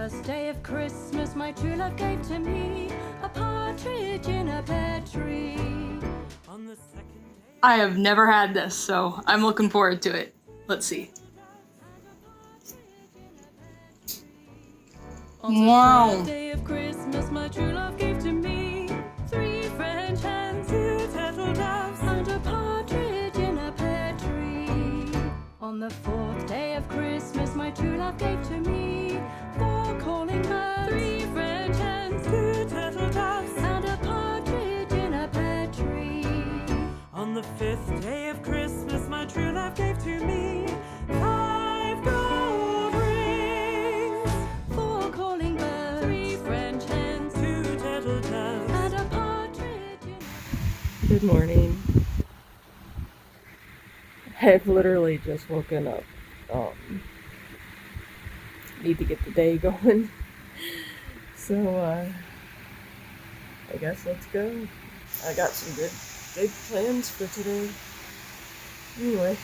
first day of Christmas, my true love gave to me a partridge in a pear tree. On the second day, I have never had this, so I'm looking forward to it. Let's see. Wow. on the third day of Christmas, my true love gave to me 3 French hens, 2 turtle doves, and a partridge in a pear tree. On the 4th day of Christmas, my true love gave to me 4 calling birds, 3 French hens, 2 turtle doves, and a partridge in a pear tree. On the 5th day of Christmas, my true love gave to me 5 gold rings, 4 calling birds, 3 French hens, 2 turtle doves, and a partridge in... Good morning. I've literally just woken up. Need to get the day going. So, I guess let's go. I got some good big plans for today. Anyway.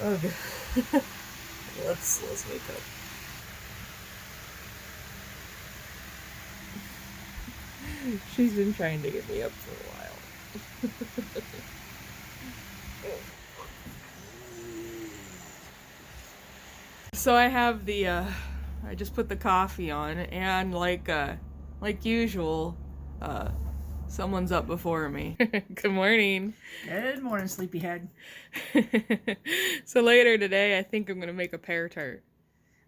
Oh, good. let's wake up. She's been trying to get me up for a while. So I have the, I just put the coffee on, and like usual, someone's up before me. Good morning. Good morning, sleepyhead. So later today, I think I'm gonna make a pear tart.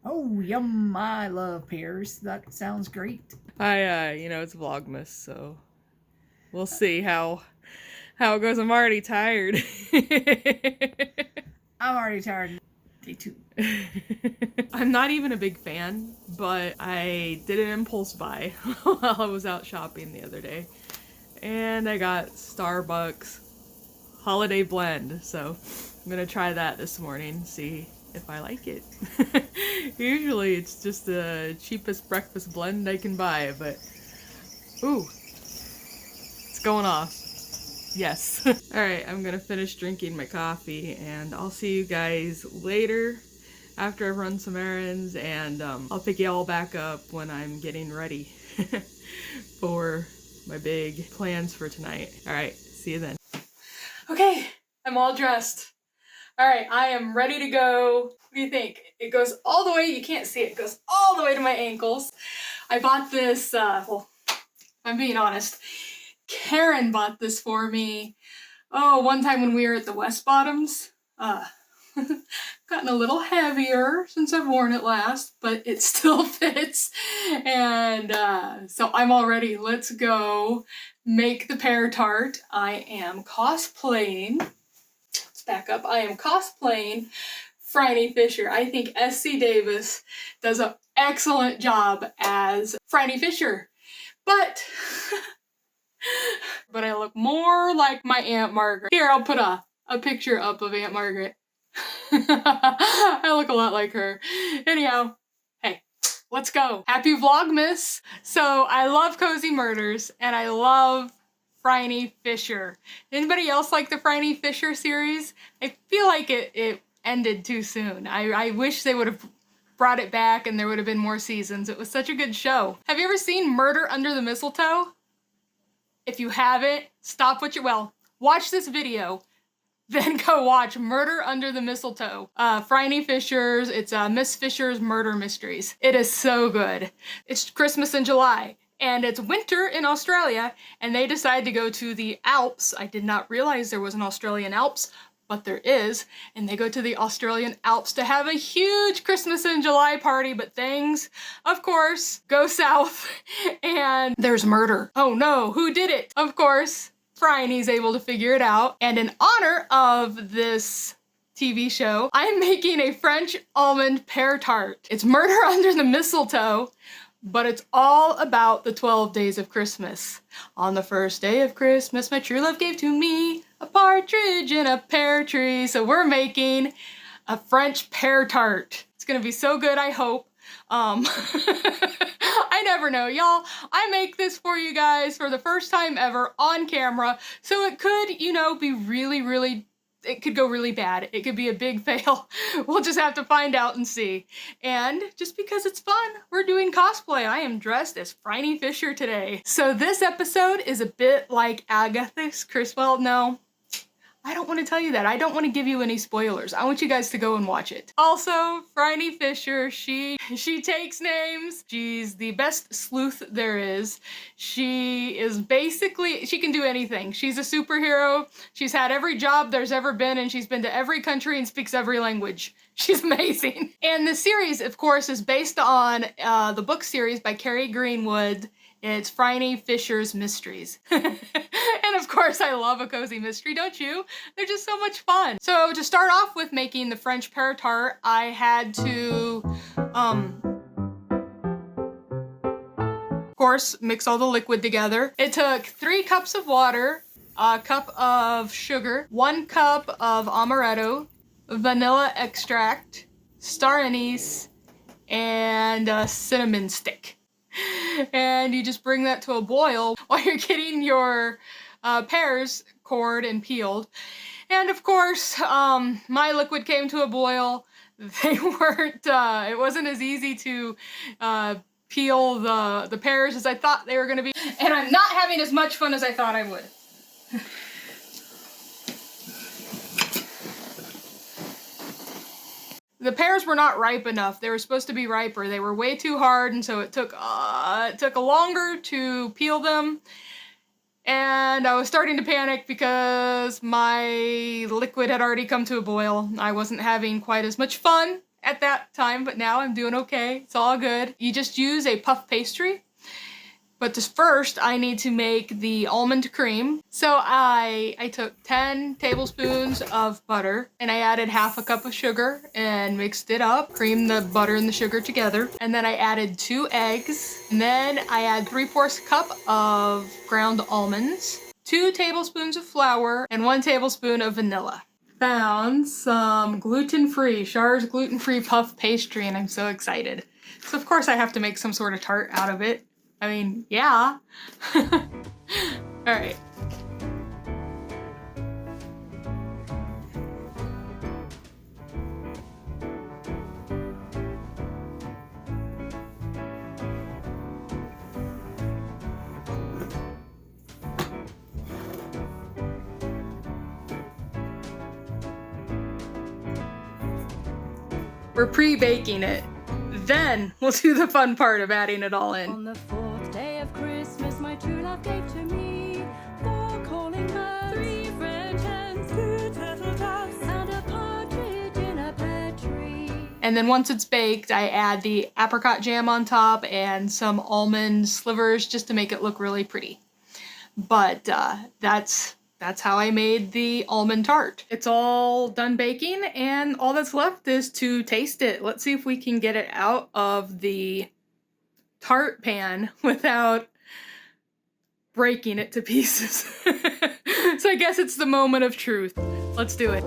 Oh, yum! I love pears. That sounds great. You know, it's VLOGMAS, so we'll see how it goes. I'm already tired. I'm already tired. Day 2. I'm not even a big fan, but I did an impulse buy while I was out shopping the other day. And I got Starbucks holiday blend, so I'm gonna try that this morning, see if I like it. Usually it's just the cheapest breakfast blend I can buy, but ooh, it's going off. Yes. Alright, I'm gonna finish drinking my coffee, and I'll see you guys later after I've run some errands, and I'll pick you all back up when I'm getting ready for my big plans for tonight. Alright, see you then. Okay, I'm all dressed. Alright, I am ready to go. What do you think? It goes all the way, you can't see it, it goes all the way to my ankles. I bought this, well, if I'm being honest, Karen bought this for me. Oh, one time when we were at the West Bottoms. Gotten a little heavier since I've worn it last, but it still fits. And so I'm all ready. Let's go make the pear tart. I am cosplaying. Let's back up. I am cosplaying Franny Fisher. I think S.C. Davis does an excellent job as Franny Fisher. But I look more like my Aunt Margaret. Here, I'll put a picture up of Aunt Margaret. I look a lot like her. Anyhow, hey, let's go. Happy Vlogmas! So, I love Cozy Murders, and I love Franny Fisher. Anybody else like the Franny Fisher series? I feel like it ended too soon. I wish they would have brought it back and there would have been more seasons. It was such a good show. Have you ever seen Murder Under the Mistletoe? If you haven't, stop what watch this video, then go watch Murder Under the Mistletoe. Franny Fisher's, it's Miss Fisher's Murder Mysteries. It is so good. It's Christmas in July, and it's winter in Australia, and they decide to go to the Alps. I did not realize there was an Australian Alps, but there is, and they go to the Australian Alps to have a huge Christmas in July party, but things, of course, go south, and there's murder. Oh no, who did it? Of course, Franny's able to figure it out, and in honor of this TV show, I'm making a French almond pear tart. It's Murder Under the Mistletoe, but it's all about the 12 days of Christmas. On the first day of Christmas, my true love gave to me a partridge in a pear tree. So we're making a French pear tart. It's gonna be so good, I hope. I never know, y'all. I make this for you guys for the first time ever on camera, so it could, you know, be really, really it could go really bad. It could be a big fail. We'll just have to find out and see. And just because it's fun, we're doing cosplay. I am dressed as Phryne Fisher today. So this episode is a bit like Agatha's Christmas. Well, no. I don't want to tell you that. I don't want to give you any spoilers. I want you guys to go and watch it. Also, Phryne Fisher, she takes names. She's the best sleuth there is. She is basically, she can do anything. She's a superhero. She's had every job there's ever been, and she's been to every country and speaks every language. She's amazing. And the series, of course, is based on the book series by Carrie Greenwood. It's Phryne Fisher's Mysteries. And of course I love a cozy mystery, don't you? They're just so much fun. So to start off with making the French pear tart, I had to, of course, mix all the liquid together. It took 3 cups of water, a cup of sugar, 1 cup of amaretto, vanilla extract, star anise, and a cinnamon stick. And you just bring that to a boil while you're getting your pears cored and peeled. And of course, my liquid came to a boil. They weren't, it wasn't as easy to peel the pears as I thought they were gonna be. And I'm not having as much fun as I thought I would. The pears were not ripe enough. They were supposed to be riper. They were way too hard, and so it took longer to peel them. And I was starting to panic because my liquid had already come to a boil. I wasn't having quite as much fun at that time, but now I'm doing okay. It's all good. You just use a puff pastry. But just first, I need to make the almond cream. So I took 10 tablespoons of butter, and I added half a cup of sugar and mixed it up, creamed the butter and the sugar together. And then I added 2 eggs. And then I add 3/4 cup of ground almonds, 2 tablespoons of flour, and 1 tablespoon of vanilla. Found some gluten-free, Char's gluten-free puff pastry, and I'm so excited. So of course I have to make some sort of tart out of it. I mean, yeah. All right. We're pre-baking it. Then we'll do the fun part of adding it all in. On the 4th day of Christmas, my true love gave to me 4 calling birds, 3 French hens, 2 turtle doves, and a partridge in a pear tree. And then once it's baked, I add the apricot jam on top and some almond slivers just to make it look really pretty. But that's how I made the almond tart. It's all done baking, and all that's left is to taste it. Let's see if we can get it out of the tart pan without breaking it to pieces. So I guess it's the moment of truth. Let's do it.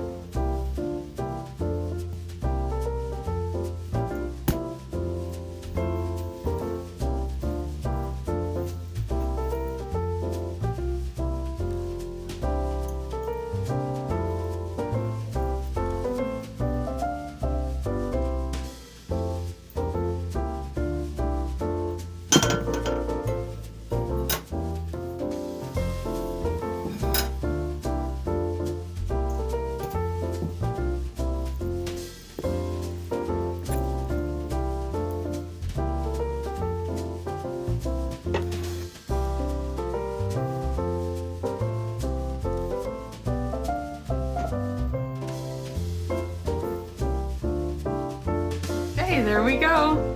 Okay, there we go.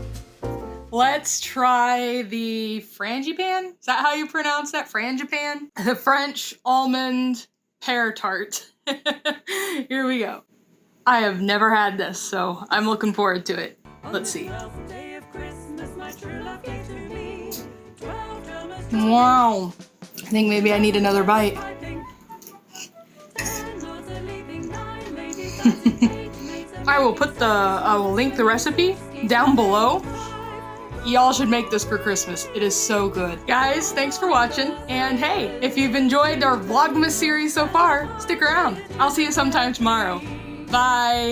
Let's try the frangipan. Is that how you pronounce that? Frangipan? The French almond pear tart. Here we go. I have never had this, so I'm looking forward to it. Let's see. Wow. I think maybe I need another bite. I will link the recipe down below. Y'all should make this for Christmas. It is so good. Guys, thanks for watching. And hey, if you've enjoyed our Vlogmas series so far, stick around. I'll see you sometime tomorrow. Bye.